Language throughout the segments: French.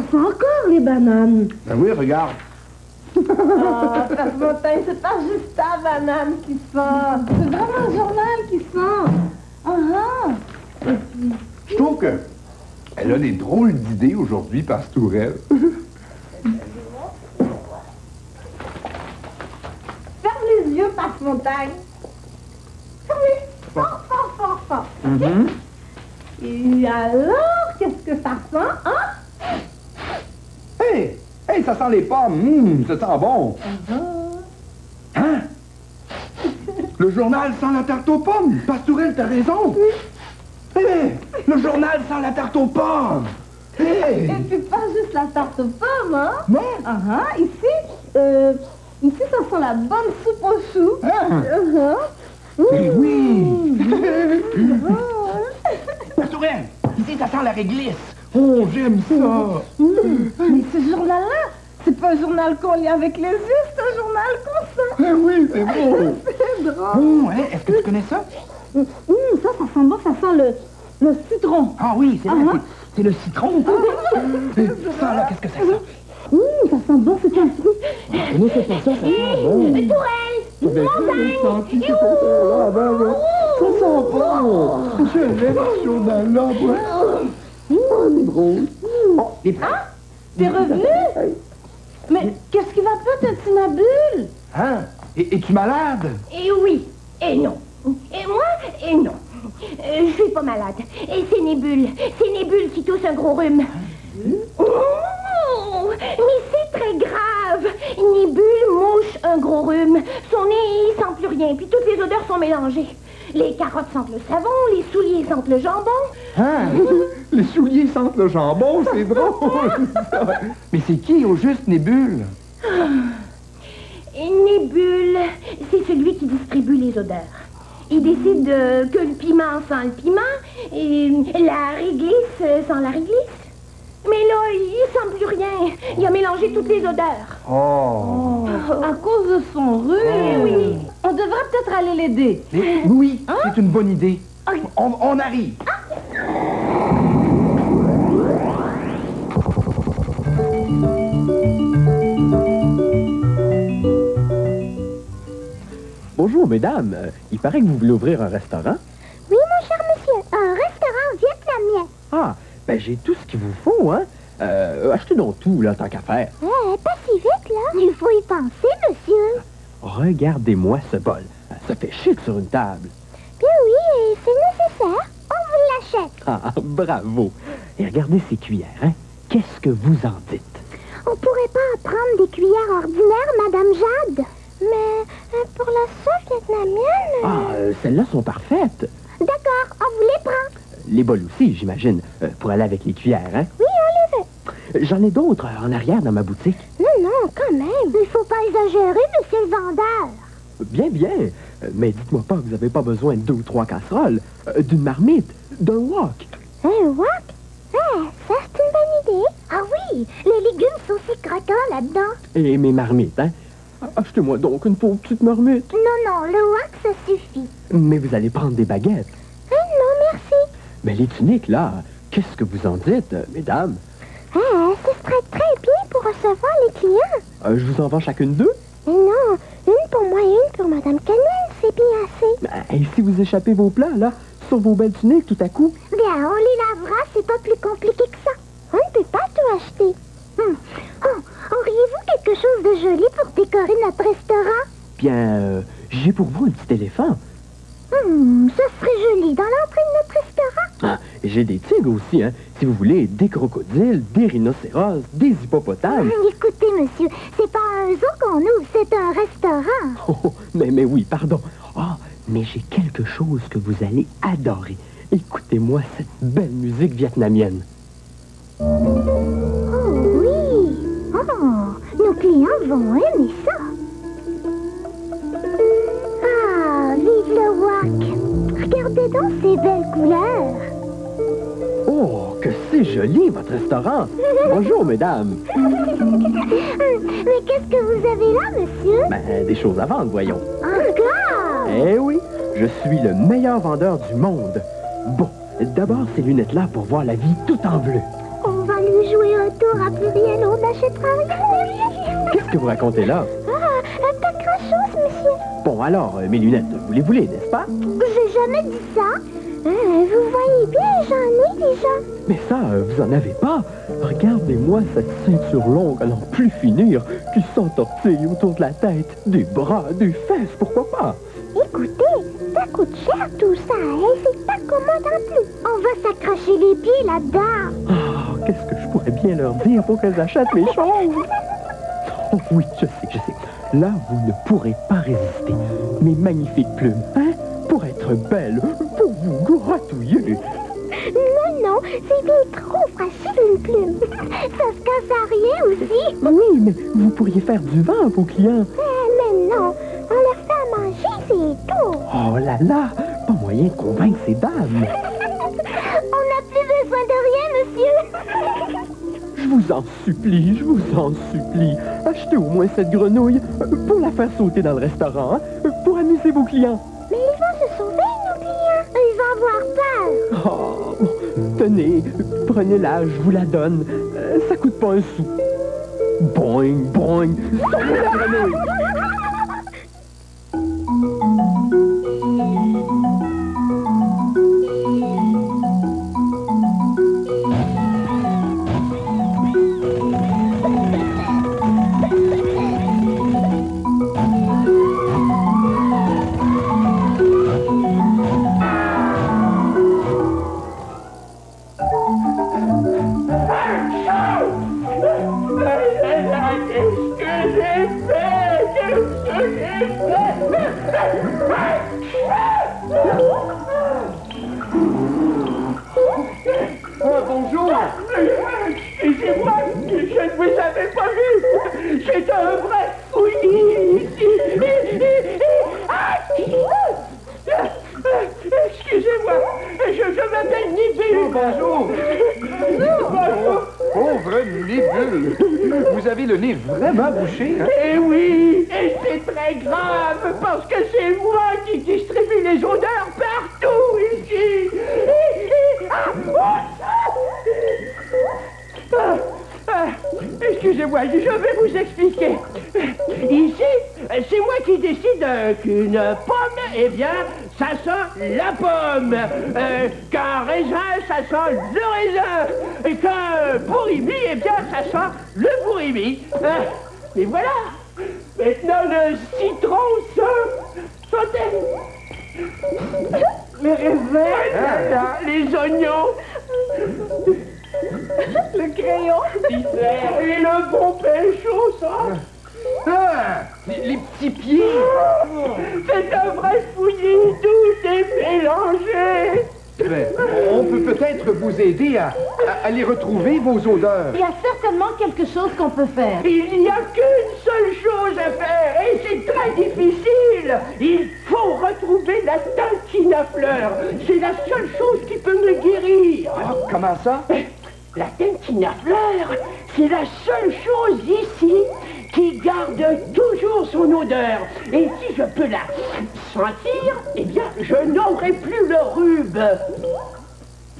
Ça sent encore les bananes. Ben oui, regarde. Ah, Passe-Montagne, c'est pas juste ta banane qui sent. C'est vraiment le journal qui sent. Je trouve que elle a des drôles d'idées aujourd'hui, Pastourelle. Ferme les yeux, Passe-Montagne. Ferme-les. Fort, fort, fort, fort. Et alors, qu'est-ce que ça sent, hein? Hey! Hey, ça sent les pommes. Ça sent bon. Hein? Le journal sent la tarte aux pommes. Pastourelle, t'as raison. Hey! Le journal sent la tarte aux pommes. Hey! Et puis pas juste la tarte aux pommes, hein? Non? Ici, ça sent la bonne soupe aux choux. Hein? Eh oui! Pastourelle, ici, ça sent la réglisse. Oh, j'aime ça. Mais ce journal-là, c'est pas un journal qu'on lit avec les yeux, c'est un journal qu'on sent. Eh oui, c'est beau. C'est drôle. Oh, hein? Est-ce que tu connais ça? Ça sent bon, ça sent le citron. Ah oui, c'est vrai, c'est le citron. Ça, là, qu'est-ce que c'est ça? Ça sent bon, c'est un fruit. Comment c'est pas ça, ça sent bon? Tourelle! Montagne! Ça sent bon! Je l'aime, ce journal-là, moi. C'est drôle. Oh, les prêts? T'es revenu? Mais qu'est-ce qui va pas, ta tinabule? Hein? Es-tu malade? Et oui, et non. Et moi, et non. Je suis pas malade. Et c'est Nébule qui tousse un gros rhume. Oh, mais c'est très grave. Nébule mouche un gros rhume. Son nez, il sent plus rien, puis toutes les odeurs sont mélangées. Les carottes sentent le savon, les souliers sentent le jambon. Hein? Les souliers sentent le jambon, c'est drôle. Mais c'est qui, au juste, Nébule? Nébule, c'est celui qui distribue les odeurs. Il décide que le piment sent le piment et la réglisse sent la réglisse. Mais là, il sent plus rien. Il a mélangé toutes les odeurs. Oh! À cause de son rhume. Oui. On devrait peut-être aller l'aider. Oui, c'est une bonne idée. On arrive. Bonjour, mesdames. Il paraît que vous voulez ouvrir un restaurant. Oui, mon cher monsieur, un restaurant vietnamien. Ah, ben j'ai tout ce qu'il vous faut, hein. Achetez donc tout, là, tant qu'à faire. Pas si vite, là. Il faut y penser, monsieur. Regardez-moi ce bol. Ça fait chic sur une table. Bien oui, et c'est nécessaire. On vous l'achète. Ah, bravo. Et regardez ces cuillères, hein. Qu'est-ce que vous en dites? On pourrait pas prendre des cuillères ordinaires, Madame Jade. Mais pour la sauce vietnamienne... Ah, celles-là sont parfaites. D'accord, on vous les prend. Les bols aussi, j'imagine, pour aller avec les cuillères, hein. Oui, on les veut. J'en ai d'autres en arrière dans ma boutique. Non, quand même. Il faut pas exagérer, monsieur le vendeur. Bien, bien. Mais dites-moi pas que vous n'avez pas besoin de 2 ou 3 casseroles, d'une marmite, d'un wok. Un wok? Ça, c'est une bonne idée. Ah oui, les légumes sont aussi croquants là-dedans. Et mes marmites, hein. Achetez-moi donc une pauvre petite marmite. Non, le wok, ça suffit. Mais vous allez prendre des baguettes. Non, merci. Mais les tuniques, là, qu'est-ce que vous en dites, mesdames? Ce serait très bien pour recevoir les clients. Je vous en vends chacune 2? Mais non, une pour moi et une pour Madame Cannelle, c'est bien assez. Et si vous échappez vos plats, là, sur vos belles tuniques tout à coup? Bien, on les lavera, c'est pas plus compliqué que ça. On ne peut pas tout acheter. Auriez-vous quelque chose de joli pour décorer notre restaurant? Bien, j'ai pour vous un petit éléphant. Ça serait joli dans l'entrée de notre restaurant. Ah, j'ai des tigres aussi, hein. Si vous voulez, des crocodiles, des rhinocéros, des hippopotames. Écoutez, monsieur, c'est pas un zoo qu'on ouvre, c'est un restaurant. Oh, mais oui, pardon. Ah, mais j'ai quelque chose que vous allez adorer. Écoutez-moi cette belle musique vietnamienne. Oh oui! Nos clients vont aimer ça. Ah, vive le wok! Regardez donc ces belles couleurs. Oh, que c'est joli, votre restaurant. Bonjour, mesdames. Mais qu'est-ce que vous avez là, monsieur? Ben, des choses à vendre, voyons. Encore? Eh oui, je suis le meilleur vendeur du monde. Bon, d'abord ces lunettes-là pour voir la vie tout en bleu. On va lui jouer jouer au tour à plus rien, on n'achètera rien. Qu'est-ce que vous racontez là? Ah, un tas crachos, monsieur. Bon, alors, mes lunettes, vous les voulez, n'est-ce pas? J'ai jamais dit ça. Vous voyez bien, j'en ai déjà. Mais ça, vous en avez pas. Regardez-moi cette ceinture longue à n'en plus finir qui s'entortille autour de la tête, des bras, des fesses, pourquoi pas? Écoutez, ça coûte cher tout ça, et c'est pas commode en plus. On va s'accrocher les pieds là-dedans. Ah, qu'est-ce que je pourrais bien leur dire pour qu'elles achètent mes choses? Oh oui, je sais. Là, vous ne pourrez pas résister. Mes magnifiques plumes, hein? Pour être belle, pour vous gratouiller. Non, c'est bien trop fragile une plume. Ça se casse à rien aussi. Oui, mais vous pourriez faire du vent à vos clients. Mais non, on leur fait à manger, c'est tout. Oh là là, pas moyen de convaincre ces dames. On n'a plus besoin de rien, monsieur. Je vous en supplie, achetez au moins cette grenouille pour la faire sauter dans le restaurant, hein, pour amuser vos clients. Mais ils vont se sauver, nos clients. Ils vont avoir peur. Oh, tenez, prenez-la, je vous la donne. Ça coûte pas un sou. Boing, boing, sauvez la grenouille. Bonjour. Excusez-moi, je ne vous avais pas vu. J'étais un vrai fouillis ici. Excusez-moi, je m'appelle Nibule. Bonjour. Bonjour. Pauvre Nibule. Vous avez le nez vraiment bouché, hein? Eh oui, et c'est très grave parce que c'est moi qui distribue les odeurs partout ici. Excusez-moi, je vais vous expliquer. Ici, c'est moi qui décide qu'une pomme, eh bien, ça sent la pomme. Qu'un raisin, ça sent le raisin. Et qu'un bourrimi, eh bien, ça sent le bourrimi. Et voilà. Maintenant, le citron sentez. Les raisins, les oignons. Le crayon. Et le bon pécho, ça. Ah, les petits pieds. C'est un vrai fouillis, tout est mélangé. Ben, on peut peut-être vous aider à aller retrouver vos odeurs. Il y a certainement quelque chose qu'on peut faire. Il n'y a qu'une seule chose à faire, et c'est très difficile. Il faut retrouver la tintine à fleurs. C'est la seule chose qui peut me guérir. Ah, comment ça? La tintine à fleurs, c'est la seule chose ici qui garde toujours son odeur. Et si je peux la sentir, eh bien, je n'aurai plus le rhume.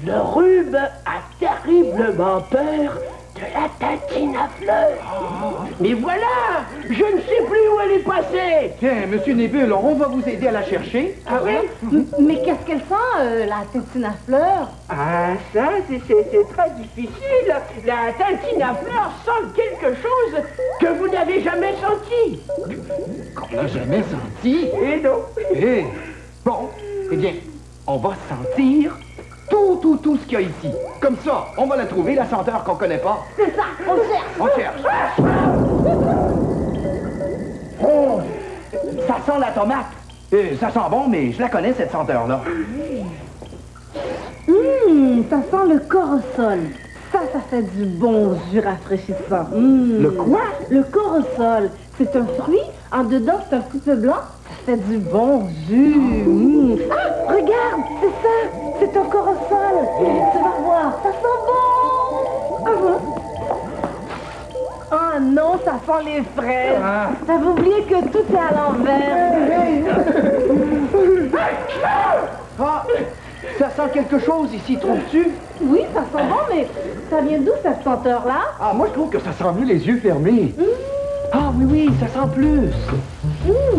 Le rhume a terriblement peur de la tintine à fleurs. Mais voilà, je ne sais plus où elle est passée. Tiens, Monsieur Nébule, on va vous aider à la chercher. Ah oui? Mais qu'est-ce qu'elle sent, la tintine à fleurs? Ah, ça, c'est très difficile. La tintine à fleurs sent quelque chose que vous n'avez jamais senti. Qu'on n'a jamais senti. Et non. Eh, bon, eh bien, on va sentir tout ce qu'il y a ici. Comme ça, on va la trouver, la senteur qu'on connaît pas. C'est ça, on cherche. On cherche. Oh, ça sent la tomate. Ça sent bon, mais je la connais, cette senteur-là. Ça sent le corosol. Ça fait du bon jus rafraîchissant. Le quoi? Le corosol. C'est un fruit. En dedans, c'est un petit peu blanc. Ça fait du bon jus. Ah, regarde, c'est ça. C'est un corosol. Tu vas voir, ça sent bon. Ah non, ça sent les fraises. T'avais oublié que tout est à l'envers. Ah, ça sent quelque chose ici, trouves-tu? Oui, ça sent bon, mais ça vient d'où cette senteur-là? Ah, moi, je trouve que ça sent mieux les yeux fermés. Ah oui, oui, ça sent plus.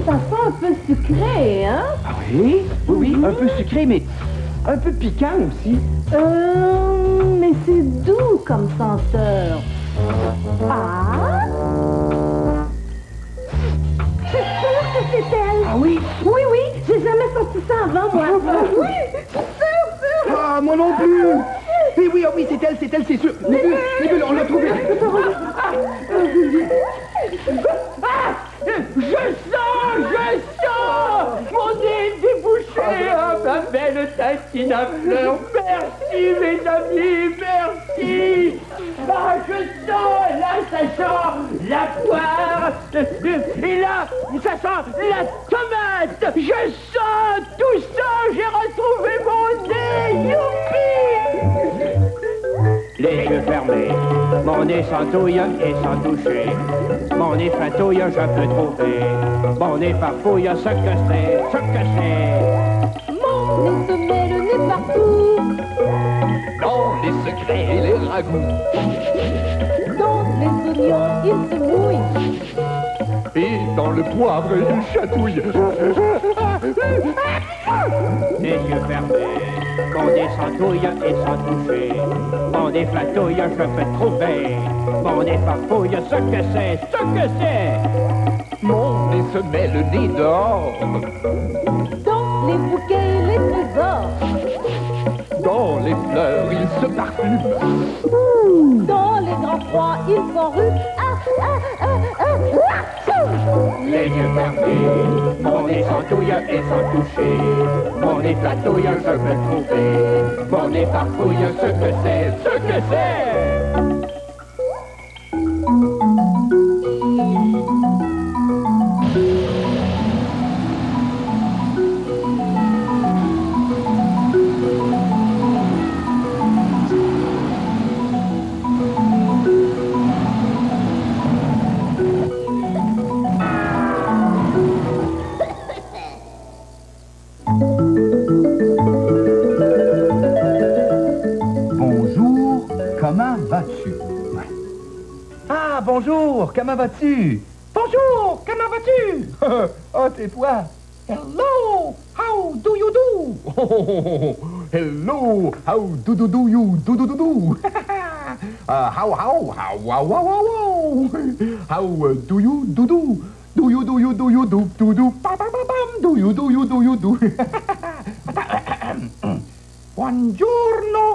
Ça sent un peu sucré, hein? Ah oui? Oui, oui, un peu sucré, mais un peu piquant aussi. Mais c'est doux comme senteur. Ah? C'est sûr que c'est elle. Ah oui? Oui, oui, j'ai jamais senti ça avant, moi. Oui, c'est sûr. Ah, moi non plus. Oui, oui, ah oui, c'est elle, c'est sûr. Les bulles, on l'a trouvé. Je sens mon nez débouché à ma belle tatine à fleurs. Merci, mes amis, merci. Ah, je sens, là, ça sent la poire. Et là, ça sent la tomate. Je sens tout ça, j'ai retrouvé mon nez. Youpi! Les yeux fermés, mon nez s'entouille et sans toucher. Mon nez fatouille, je peux trouver. Mon nez farfouille, ce que c'est. Mon nez se met le nez partout. Dans les secrets et les ragoûts. Dans les oignons, il se mouille. Et dans le poivre, il chatouille. Les yeux fermés, mon nez s'entouille et sans toucher. Mon nez flatouille, je peux trouver. Mon nez farfouille, ce que c'est. Mon nez se met le nez dehors. Dans les bouquets et les trésors. Dans les fleurs, il se parfume. Dans les grands froids, il s'enrue. Les yeux fermés, mon nez s'entouille et sans toucher. Mon nez flatouille, je peux trouver. Mon nez farfouille, ce que c'est. Bonjour, comment vas-tu? Ah, bonjour, comment vas-tu? Bonjour, comment vas-tu? Oh, c'est toi. Hello, how do you do? Oh, hello, how do you do? How do you do? Do you, pa pa pa pam, do you do? Buongiorno,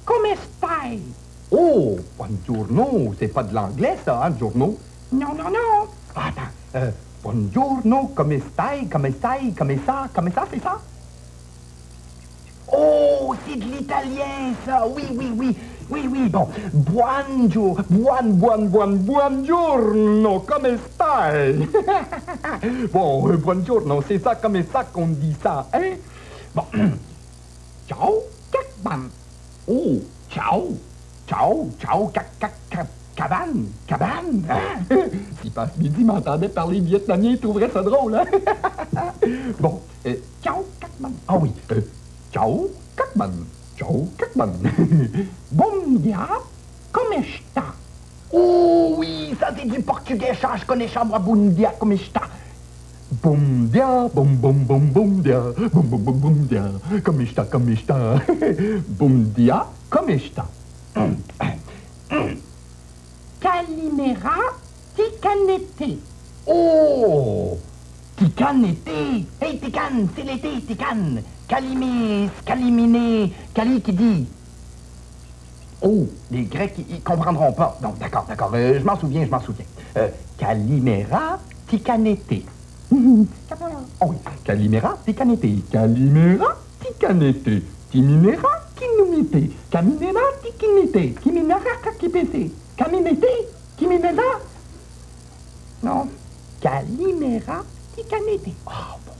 come stai? Oh, buongiorno, c'est pas de l'anglais ça, hein, giorno? Non. Attends, buongiorno, come stai, come ça, c'est ça? Oh, c'est de l'italien ça, oui, bon. Buongiorno, come stai? Bon, buongiorno, c'est ça, comme ça qu'on dit ça, hein? Bon, ciao, cabane. Oh, ciao, cabane, hein? Si passe midi m'entendait parler vietnamien, il trouverait ça drôle, hein? Bon, ciao, cabane. Ah oui, ciao, cabane. Bom dia, como está? Oh oui, ça c'est du portugais, ça je connais ça, moi, bom dia, como está? Bom dia, bom dia, bom dia, como está? Bom dia, como está? Calimera, ticanete. Oh, ticanete. Hey, tican, c'est l'été, tican. Caliminer, cali qui dit. Oh, les Grecs, ils comprendront pas. Donc, d'accord, je m'en souviens. Calimera, ticanete. Oh oui, calimera, ticanete. Timinera, kinumite. Caminera, tikinite. Kiminara, kakipete. Kiminera. Non, calimera, ticanete. Oh, bon.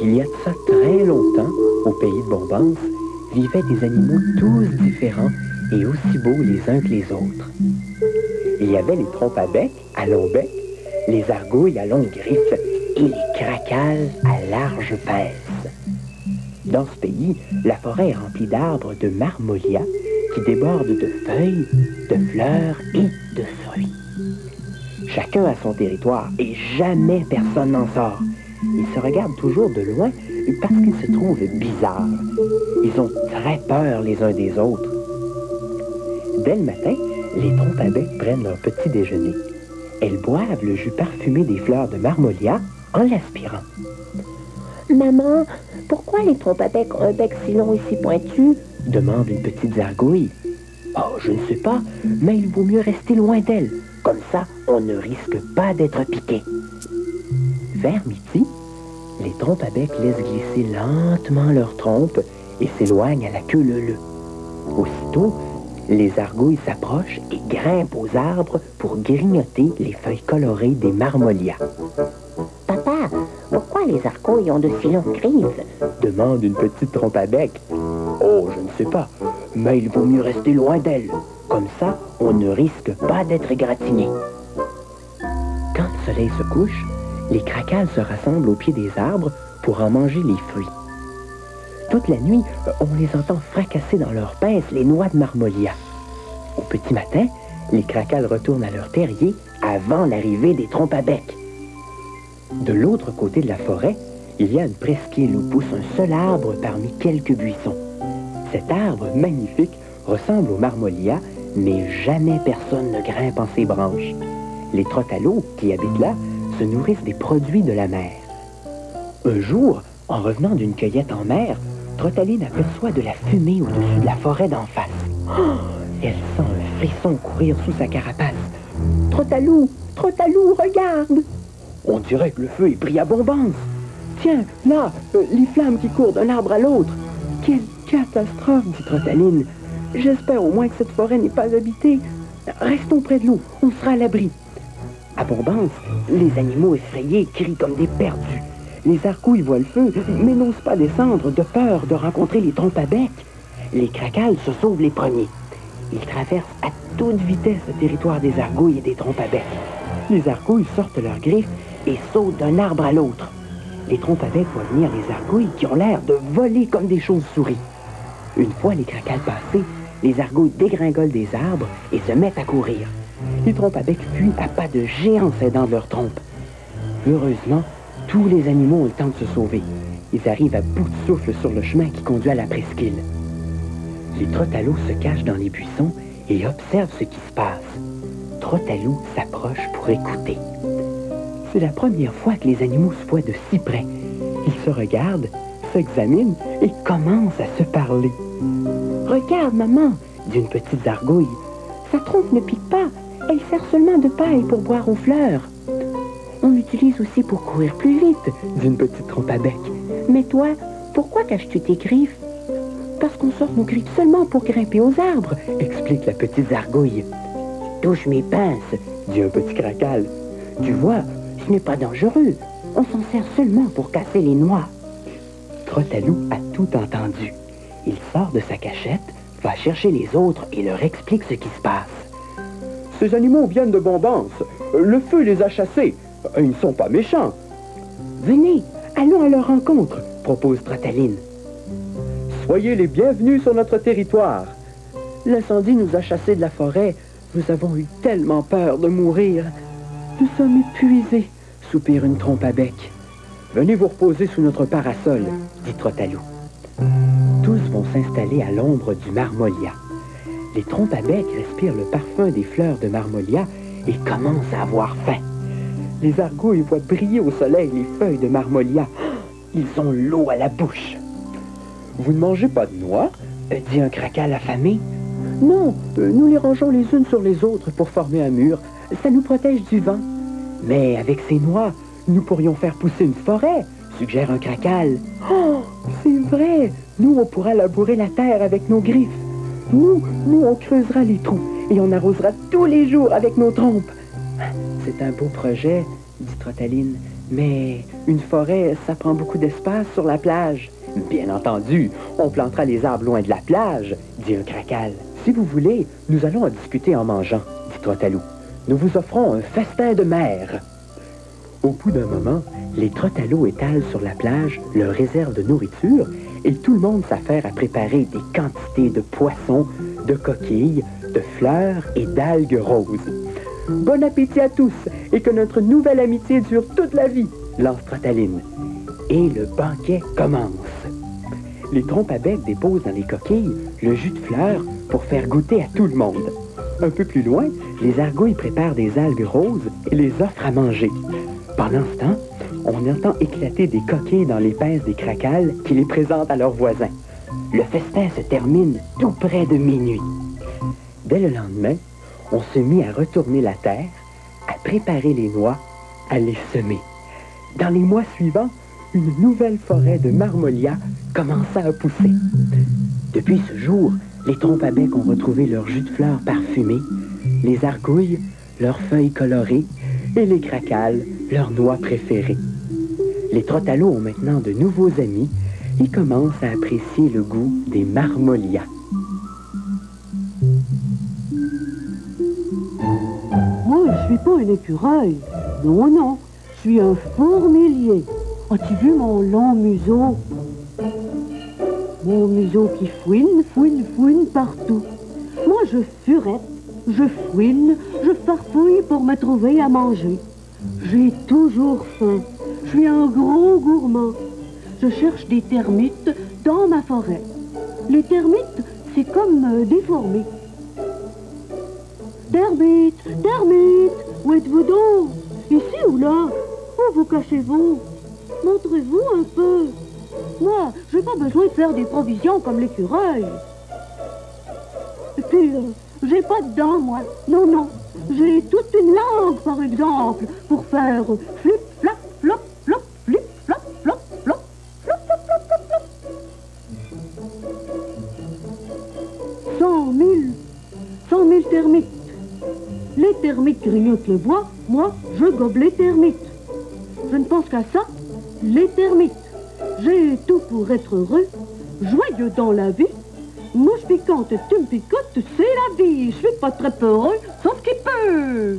Il y a de ça très longtemps, au pays de Bombance, vivaient des animaux tous différents et aussi beaux les uns que les autres. Il y avait les trompes à bec, à long bec, les argouilles à longues griffes et les cracals à larges pinces. Dans ce pays, la forêt est remplie d'arbres de marmolia qui débordent de feuilles, de fleurs et de fruits. Chacun a son territoire et jamais personne n'en sort. Ils se regardent toujours de loin parce qu'ils se trouvent bizarres. Ils ont très peur les uns des autres. Dès le matin, les trompes à bec prennent leur petit déjeuner. Elles boivent le jus parfumé des fleurs de marmolia en l'aspirant. Maman, pourquoi les trompes à bec ont un bec si long et si pointu? Demande une petite zargouille. Oh, je ne sais pas, mais il vaut mieux rester loin d'elles. Comme ça, on ne risque pas d'être piqué. Vers midi, les trompes à bec laissent glisser lentement leurs trompes et s'éloignent à la queue leu-leu. Aussitôt, les argouilles s'approchent et grimpent aux arbres pour grignoter les feuilles colorées des marmolias. Papa, pourquoi les argouilles ont de si longues griffes? Demande une petite trompe à bec. Oh, je ne sais pas, mais il vaut mieux rester loin d'elles. Comme ça, on ne risque pas d'être égratigné. Quand le soleil se couche, les cracals se rassemblent au pied des arbres pour en manger les fruits. Toute la nuit, on les entend fracasser dans leurs pinces les noix de marmolia. Au petit matin, les cracals retournent à leur terrier avant l'arrivée des trompes à bec. De l'autre côté de la forêt, il y a une presqu'île où pousse un seul arbre parmi quelques buissons. Cet arbre magnifique ressemble aux marmolias, mais jamais personne ne grimpe en ses branches. Les trottalots qui habitent là se nourrissent des produits de la mer. Un jour, en revenant d'une cueillette en mer, Trottaline aperçoit de la fumée au-dessus de la forêt d'en face. Oh, elle sent un frisson courir sous sa carapace. Trottalou, Trottalou, regarde! On dirait que le feu est pris à Bombance. Tiens, là, les flammes qui courent d'un arbre à l'autre. Quelle catastrophe, dit Trottaline. J'espère au moins que cette forêt n'est pas habitée. Restons près de l'eau, on sera à l'abri. À Bombance, les animaux effrayés crient comme des perdus. Les argouilles voient le feu, mais n'osent pas descendre de peur de rencontrer les trompes à bec. Les cracals se sauvent les premiers. Ils traversent à toute vitesse le territoire des argouilles et des trompes à bec. Les argouilles sortent leurs griffes et sautent d'un arbre à l'autre. Les trompes à bec voient venir les argouilles qui ont l'air de voler comme des chauves-souris. Une fois les cracals passés, les argouilles dégringolent des arbres et se mettent à courir. Les trompes à bec fuient à pas de géant s'aidant de leurs trompes. Heureusement, tous les animaux ont le temps de se sauver. Ils arrivent à bout de souffle sur le chemin qui conduit à la presqu'île. Les trottalots se cachent dans les buissons et observent ce qui se passe. Trottalou s'approche pour écouter. C'est la première fois que les animaux se voient de si près. Ils se regardent, s'examinent et commencent à se parler. « Regarde, maman, dit une petite zargouille. Sa trompe ne pique pas. Elle sert seulement de paille pour boire aux fleurs. On l'utilise aussi pour courir plus vite, dit une petite trompe à bec. Mais toi, pourquoi caches-tu tes griffes? Parce qu'on sort nos griffes seulement pour grimper aux arbres, explique la petite zargouille. Touche mes pinces, dit un petit cracal. Tu vois, ce n'est pas dangereux. On s'en sert seulement pour casser les noix. Trottalou a tout entendu. Il sort de sa cachette, va chercher les autres et leur explique ce qui se passe. Ces animaux viennent de Bombance. Le feu les a chassés. Ils ne sont pas méchants. Venez, allons à leur rencontre, propose Trottaline. Soyez les bienvenus sur notre territoire. L'incendie nous a chassés de la forêt. Nous avons eu tellement peur de mourir. Nous sommes épuisés, soupire une trompe à bec. Venez vous reposer sous notre parasol, dit Trottalou. Tous vont s'installer à l'ombre du marmolia. Les trompes à bec respirent le parfum des fleurs de marmolia et commencent à avoir faim. Les argouilles voient briller au soleil les feuilles de marmolia. Ils ont l'eau à la bouche. Vous ne mangez pas de noix? Dit un cracal affamé. Non, nous les rangeons les unes sur les autres pour former un mur. Ça nous protège du vent. Mais avec ces noix, nous pourrions faire pousser une forêt, suggère un cracal. Oh, c'est vrai! Nous, on pourra labourer la terre avec nos griffes. Nous, on creusera les trous et on arrosera tous les jours avec nos trompes. C'est un beau projet, dit Trottaline, mais une forêt, ça prend beaucoup d'espace sur la plage. Bien entendu, on plantera les arbres loin de la plage, dit un cracal. Si vous voulez, nous allons en discuter en mangeant, dit Trottalou. Nous vous offrons un festin de mer. Au bout d'un moment, les trottes à l'eau étalent sur la plage leur réserve de nourriture et tout le monde s'affaire à préparer des quantités de poissons, de coquilles, de fleurs et d'algues roses. Bon appétit à tous et que notre nouvelle amitié dure toute la vie, lance Trottaline. Et le banquet commence. Les trompes à bec déposent dans les coquilles le jus de fleurs pour faire goûter à tout le monde. Un peu plus loin, les argouilles préparent des algues roses et les offrent à manger. Pendant ce temps, on entend éclater des coquilles dans les pinces des cracals qui les présentent à leurs voisins. Le festin se termine tout près de minuit. Dès le lendemain, on se mit à retourner la terre, à préparer les noix, à les semer. Dans les mois suivants, une nouvelle forêt de marmolias commença à pousser. Depuis ce jour, les trompes à bec ont retrouvé leur jus de fleurs parfumé, les argouilles, leurs feuilles colorées, et les cracals, leurs noix préférées. Les trottes à l'eau ont maintenant de nouveaux amis et commencent à apprécier le goût des marmolias. Moi, je suis pas un écureuil. Non, non, je suis un fourmilier. As-tu vu mon long museau? Mon museau qui fouine, fouine, fouine partout. Moi, je furette, je fouine, je farfouille pour me trouver à manger. J'ai toujours faim. Je suis un gros gourmand. Je cherche des termites dans ma forêt. Les termites, c'est comme des fourmis. Termites, termites, où êtes-vous donc? Ici ou là? Où vous cachez-vous? Montrez-vous un peu. Moi, j'ai pas besoin de faire des provisions comme l'écureuil. Et puis, j'ai pas de dents, moi. Non, non. J'ai toute une langue, par exemple, pour faire flip, flap, flop, flop, flip, flop, flop, flop, flop, flop, flop, flop, flop. 100 000 termites. Les termites grignotent le bois, moi, je gobe les termites. Je ne pense qu'à ça, les termites. J'ai tout pour être heureux, joyeux dans la vie. Mouche piquante, tu me picotes, c'est la vie. Je suis pas très peureux, sauf qu'il peut.